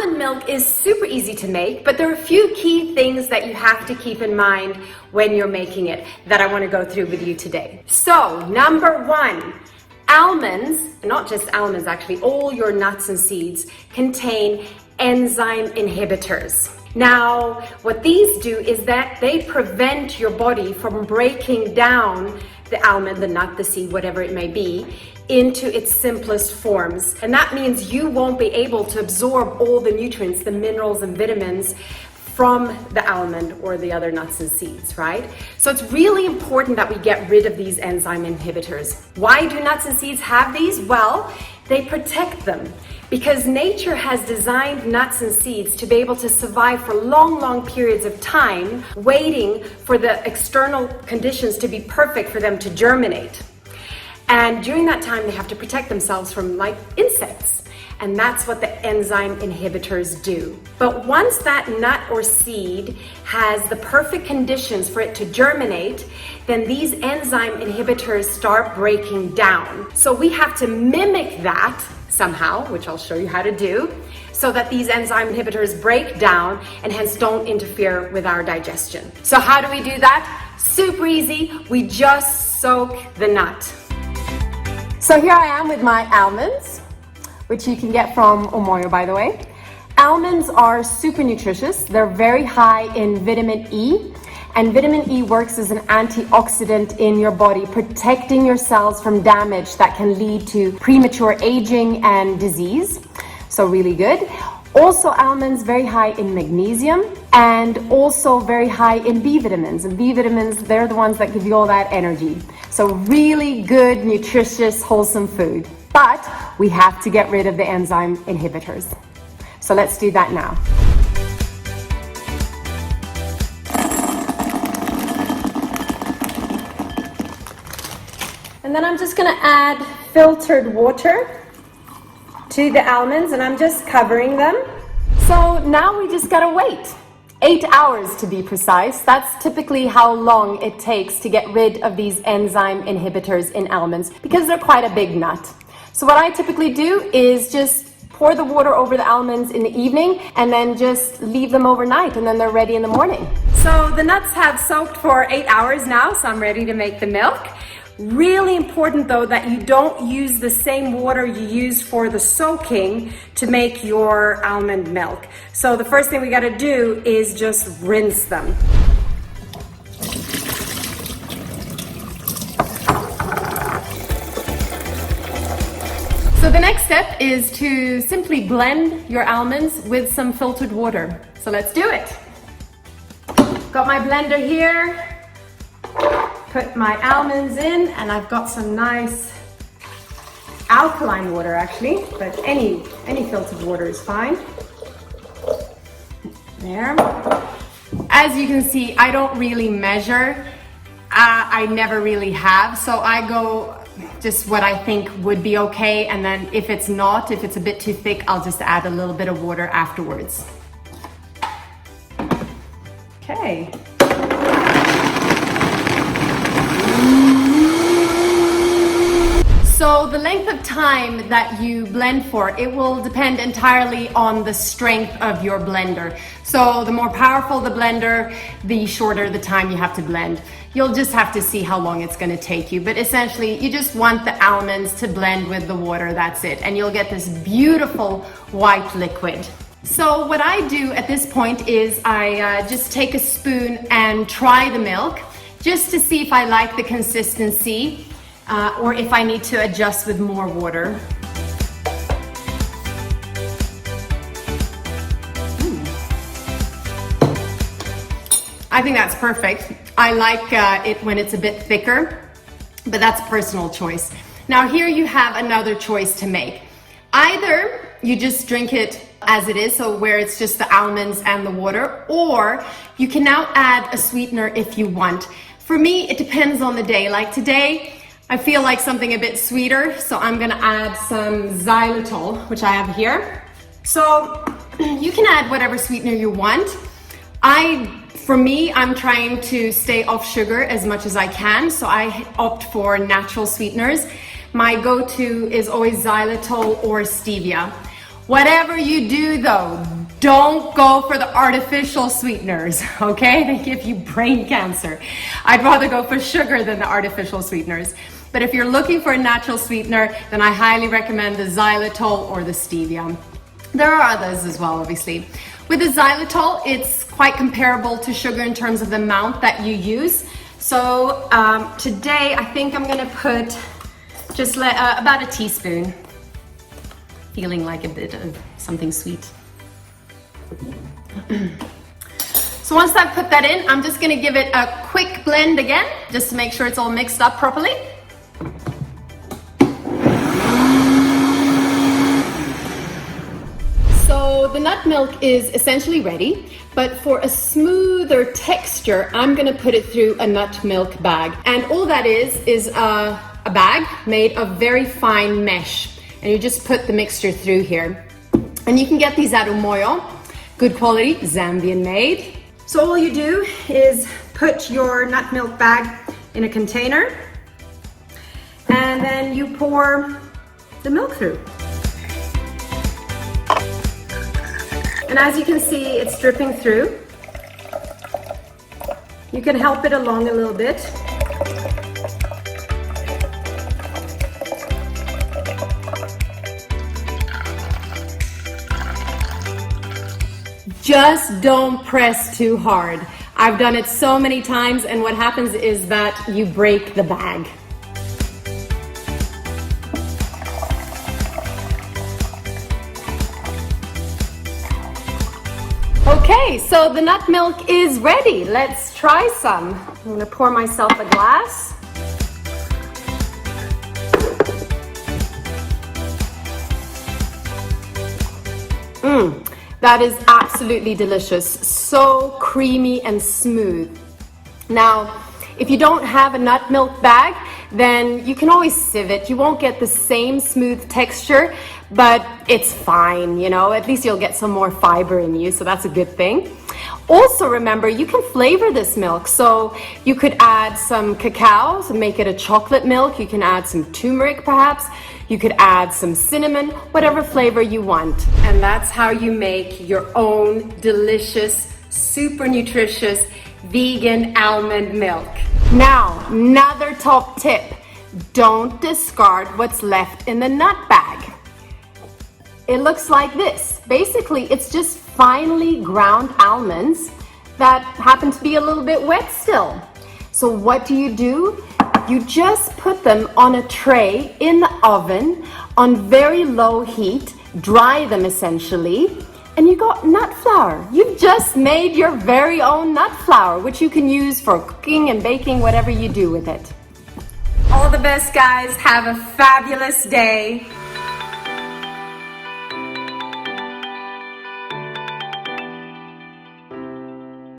Almond milk is super easy to make, but there are a few key things that you have to keep in mind when you're making it that I want to go through with you today. So, number one, almonds, not just almonds actually, all your nuts and seeds contain enzyme inhibitors. Now, what these do is that they prevent your body from breaking down the almond, the nut, the seed, whatever it may be, into its simplest forms. And that means you won't be able to absorb all the nutrients, the minerals and vitamins from the almond or the other nuts and seeds, right? So it's really important that we get rid of these enzyme inhibitors. Why do nuts and seeds have these? Well, they protect them because nature has designed nuts and seeds to be able to survive for long, long periods of time, waiting for the external conditions to be perfect for them to germinate. And during that time, they have to protect themselves from like insects. And that's what the enzyme inhibitors do. But once that nut or seed has the perfect conditions for it to germinate, then these enzyme inhibitors start breaking down. So we have to mimic that somehow, which I'll show you how to do, so that these enzyme inhibitors break down and hence don't interfere with our digestion. So how do we do that? Super easy. We just soak the nut. So here I am with my almonds, which you can get from Umoyo, by the way. Almonds are super nutritious. They're very high in vitamin E, and vitamin E works as an antioxidant in your body, protecting your cells from damage that can lead to premature aging and disease. So really good. Also, almonds very high in magnesium and also very high in B vitamins. And B vitamins, they're the ones that give you all that energy. So really good, nutritious, wholesome food. But we have to get rid of the enzyme inhibitors. So let's do that now. And then I'm just gonna add filtered water to the almonds, and I'm just covering them. So now we just gotta wait. 8 hours to be precise. That's typically how long it takes to get rid of these enzyme inhibitors in almonds because they're quite a big nut. So what I typically do is just pour the water over the almonds in the evening and then just leave them overnight, and then they're ready in the morning. So the nuts have soaked for 8 hours now, so I'm ready to make the milk. Really important though that you don't use the same water you use for the soaking to make your almond milk. So the first thing we got to do is just rinse them. So the next step is to simply blend your almonds with some filtered water. So let's do it. Got my blender here. Put my almonds in, and I've got some nice alkaline water actually, but any filtered water is fine. There. As you can see, I don't really measure. I never really have, so I go just what I think would be okay, and then if it's not, if it's a bit too thick, I'll just add a little bit of water afterwards. Okay. So the length of time that you blend for, it will depend entirely on the strength of your blender. So the more powerful the blender, the shorter the time you have to blend. You'll just have to see how long it's going to take you. But essentially, you just want the almonds to blend with the water, that's it. And you'll get this beautiful white liquid. So what I do at this point is I just take a spoon and try the milk just to see if I like the consistency. Or if I need to adjust with more water. I think that's perfect. I like it when it's a bit thicker, but that's personal choice. Now here you have another choice to make. Either you just drink it as it is, so where it's just the almonds and the water, or you can now add a sweetener if you want. For me, it depends on the day. Like today, I feel like something a bit sweeter, so I'm gonna add some xylitol, which I have here. So you can add whatever sweetener you want. For me, I'm trying to stay off sugar as much as I can, so I opt for natural sweeteners. My go-to is always xylitol or stevia. Whatever you do though, Don't go for the artificial sweeteners, okay? They give you brain cancer. I'd rather go for sugar than the artificial sweeteners. But if you're looking for a natural sweetener, then I highly recommend the xylitol or the stevia. There are others as well, obviously. With the xylitol, it's quite comparable to sugar in terms of the amount that you use. So today, I think I'm gonna put just about a teaspoon, feeling like a bit of something sweet. So once I've put that in, I'm just gonna give it a quick blend again, just to make sure it's all mixed up properly. So the nut milk is essentially ready, but for a smoother texture, I'm gonna put it through a nut milk bag. And all that is a bag made of very fine mesh. And you just put the mixture through here. And you can get these at Umoyo, good quality, Zambian made. So all you do is put your nut milk bag in a container, and then you pour the milk through. And as you can see, it's dripping through. You can help it along a little bit. Just don't press too hard. I've done it so many times, and what happens is that you break the bag. Okay, so the nut milk is ready. Let's try some. I'm gonna pour myself a glass. That is absolutely delicious. So creamy and smooth. Now, if you don't have a nut milk bag, then you can always sieve it. You won't get the same smooth texture, but it's fine, you know, at least you'll get some more fiber in you, so that's a good thing. Also remember, you can flavor this milk, so you could add some cacao to make it a chocolate milk. You can add some turmeric perhaps. You could add some cinnamon, whatever flavor you want. And that's how you make your own delicious, super nutritious, vegan almond milk. Now, another top tip. Don't discard what's left in the nut bag. It looks like this. Basically, it's just finely ground almonds that happen to be a little bit wet still. So what do? You just put them on a tray in the oven on very low heat, dry them essentially, and you got nut flour. You've just made your very own nut flour, which you can use for cooking and baking, whatever you do with it. All the best, guys. Have a fabulous day.